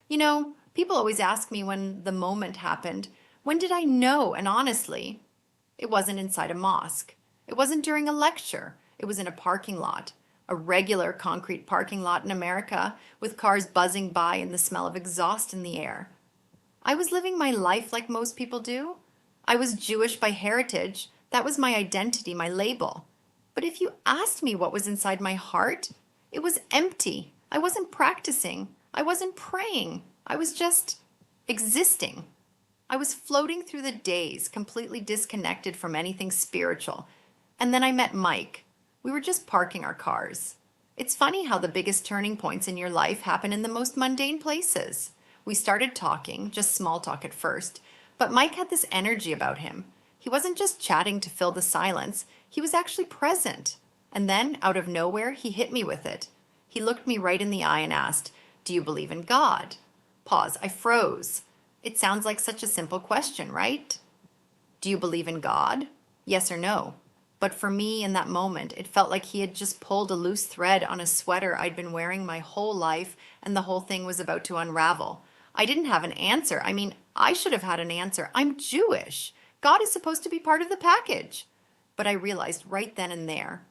People always ask me when the moment happened. When did I know? And honestly, it wasn't inside a mosque. It wasn't during a lecture. It was in a parking lot, a regular concrete parking lot in America with cars buzzing by and the smell of exhaust in the air. I was living my life like most people do. I was Jewish by heritage. That was my identity, my label. But if you asked me what was inside my heart, it was empty. I wasn't practicing. I wasn't praying. I was just existing. I was floating through the days, completely disconnected from anything spiritual. And then I met Mike. We were just parking our cars. It's funny how the biggest turning points in your life happen in the most mundane places. We started talking, just small talk at first, but Mike had this energy about him. He wasn't just chatting to fill the silence, he was actually present. And then, out of nowhere, he hit me with it. He looked me right in the eye and asked, "Do you believe in God?" Pause. I froze. It sounds like such a simple question, right? Do you believe in God? Yes or no? But for me, in that moment, it felt like he had just pulled a loose thread on a sweater I'd been wearing my whole life, and the whole thing was about to unravel. I didn't have an answer. I mean, I should have had an answer. I'm Jewish. God is supposed to be part of the package. But I realized right then and there,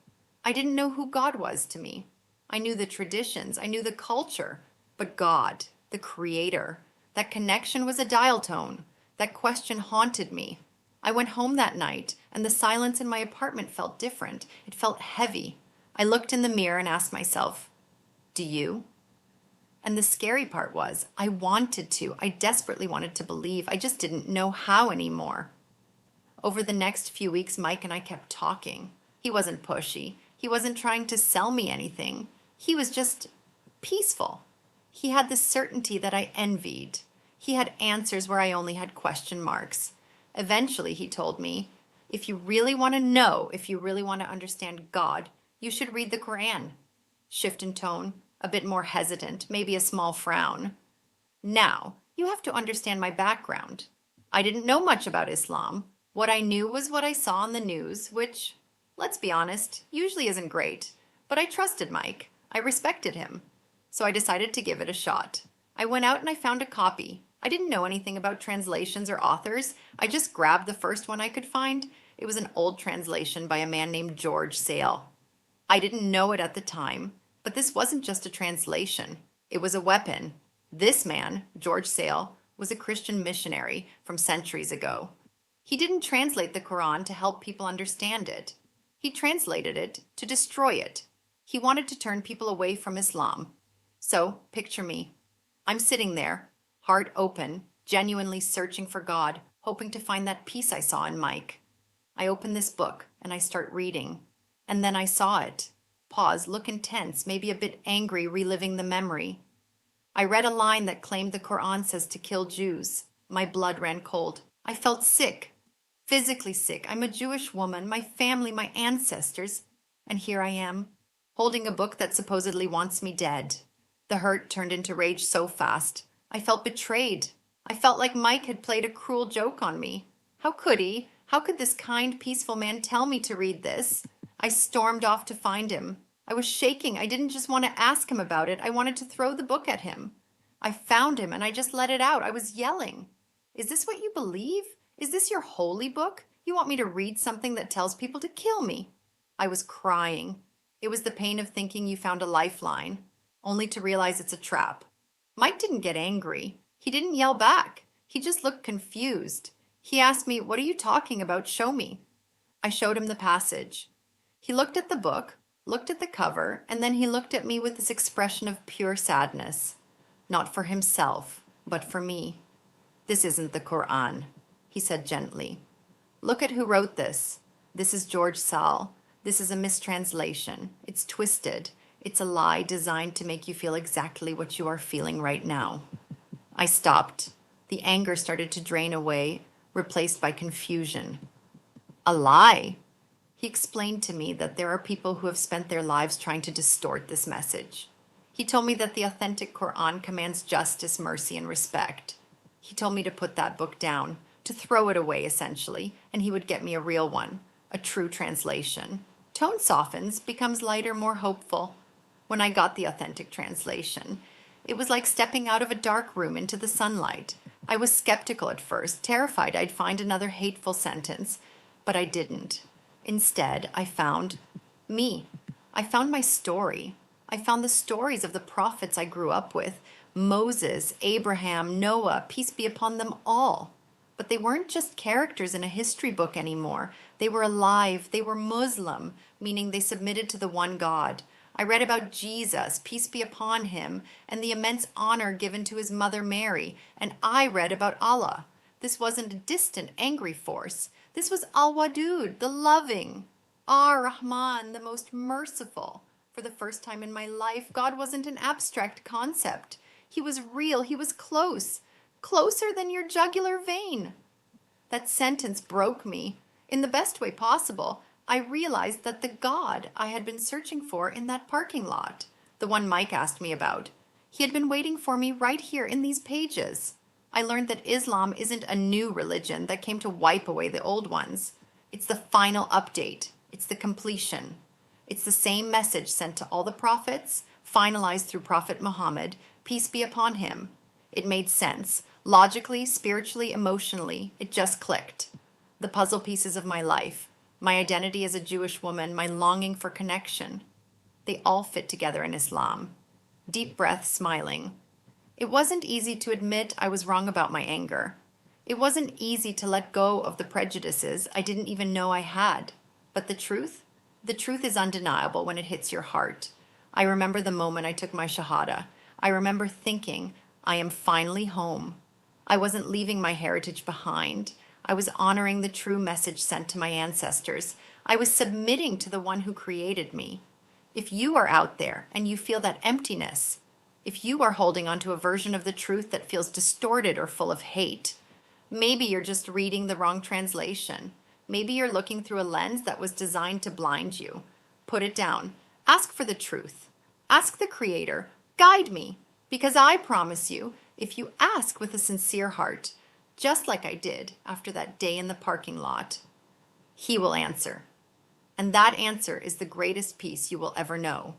I didn't know who God was to me. I knew the traditions, I knew the culture, but God, the creator, that connection was a dial tone. That question haunted me. I went home that night, and the silence in my apartment felt different. It felt heavy. I looked in the mirror and asked myself, "Do you?" And the scary part was, I wanted to. I desperately wanted to believe. I just didn't know how anymore. Over the next few weeks, Mike and I kept talking. He wasn't pushy. He wasn't trying to sell me anything. He was just peaceful. He had the certainty that I envied. He had answers where I only had question marks. Eventually, he told me, if you really want to know, if you really want to understand God, you should read the Qur'an. Shift in tone, a bit more hesitant, maybe a small frown. Now, you have to understand my background. I didn't know much about Islam. What I knew was what I saw on the news, which, let's be honest, usually isn't great. But I trusted Mike. I respected him. So I decided to give it a shot. I went out and I found a copy. I didn't know anything about translations or authors. I just grabbed the first one I could find. It was an old translation by a man named George Sale. I didn't know it at the time, but this wasn't just a translation. It was a weapon. This man, George Sale, was a Christian missionary from centuries ago. He didn't translate the Quran to help people understand it. He translated it to destroy it. He wanted to turn people away from Islam. So, picture me. I'm sitting there, heart open, genuinely searching for God, hoping to find that peace I saw in Mike. I open this book and I start reading. And then I saw it. Pause, look intense, maybe a bit angry, reliving the memory. I read a line that claimed the Quran says to kill Jews. My blood ran cold. I felt sick. Physically sick. I'm a Jewish woman, my family, my ancestors. And here I am, holding a book that supposedly wants me dead. The hurt turned into rage so fast. I felt betrayed. I felt like Mike had played a cruel joke on me. How could he? How could this kind, peaceful man tell me to read this? I stormed off to find him. I was shaking. I didn't just want to ask him about it. I wanted to throw the book at him. I found him and I just let it out. I was yelling. Is this what you believe? Is this your holy book? You want me to read something that tells people to kill me? I was crying. It was the pain of thinking you found a lifeline, only to realize it's a trap. Mike didn't get angry. He didn't yell back. He just looked confused. He asked me, "What are you talking about? Show me." I showed him the passage. He looked at the book, looked at the cover, and then he looked at me with this expression of pure sadness. Not for himself, but for me. "This isn't the Quran," he said gently. "Look at who wrote this. This is George Sal. This is a mistranslation. It's twisted. It's a lie designed to make you feel exactly what you are feeling right now." I stopped. The anger started to drain away, replaced by confusion. A lie? He explained to me that there are people who have spent their lives trying to distort this message. He told me that the authentic Quran commands justice, mercy, and respect. He told me to put that book down, to throw it away essentially, and he would get me a real one, a true translation. Tone softens, becomes lighter, more hopeful. When I got the authentic translation, It was like stepping out of a dark room into the sunlight. I was skeptical at first, terrified I'd find another hateful sentence, but I didn't. Instead, I found me. I found my story. I found the stories of the prophets I grew up with: Moses, Abraham, Noah, peace be upon them all. But they weren't just characters in a history book anymore. They were alive. They were Muslim, meaning they submitted to the one God. I read about Jesus, peace be upon him, and the immense honor given to his mother Mary, and I read about Allah. This wasn't a distant, angry force. This was Al-Wadud, the loving, Ar-Rahman, the most merciful. For the first time in my life, God wasn't an abstract concept. He was real. He was close, closer than your jugular vein. That sentence broke me. In the best way possible, I realized that the God I had been searching for in that parking lot, the one Mike asked me about, he had been waiting for me right here in these pages. I learned that Islam isn't a new religion that came to wipe away the old ones. It's the final update. It's the completion. It's the same message sent to all the prophets, finalized through Prophet Muhammad, peace be upon him. It made sense. Logically, spiritually, emotionally, it just clicked. The puzzle pieces of my life, my identity as a Jewish woman, my longing for connection, they all fit together in Islam. Deep breath, smiling. It wasn't easy to admit I was wrong about my anger. It wasn't easy to let go of the prejudices I didn't even know I had. But the truth is undeniable when it hits your heart. I remember the moment I took my shahada. I remember thinking, I am finally home. I wasn't leaving my heritage behind. I was honoring the true message sent to my ancestors. I was submitting to the one who created me. If you are out there and you feel that emptiness, if you are holding onto a version of the truth that feels distorted or full of hate, maybe you're just reading the wrong translation. Maybe you're looking through a lens that was designed to blind you. Put it down. Ask for the truth. Ask the Creator, guide me, because I promise you, if you ask with a sincere heart, just like I did after that day in the parking lot, He will answer. And that answer is the greatest peace you will ever know.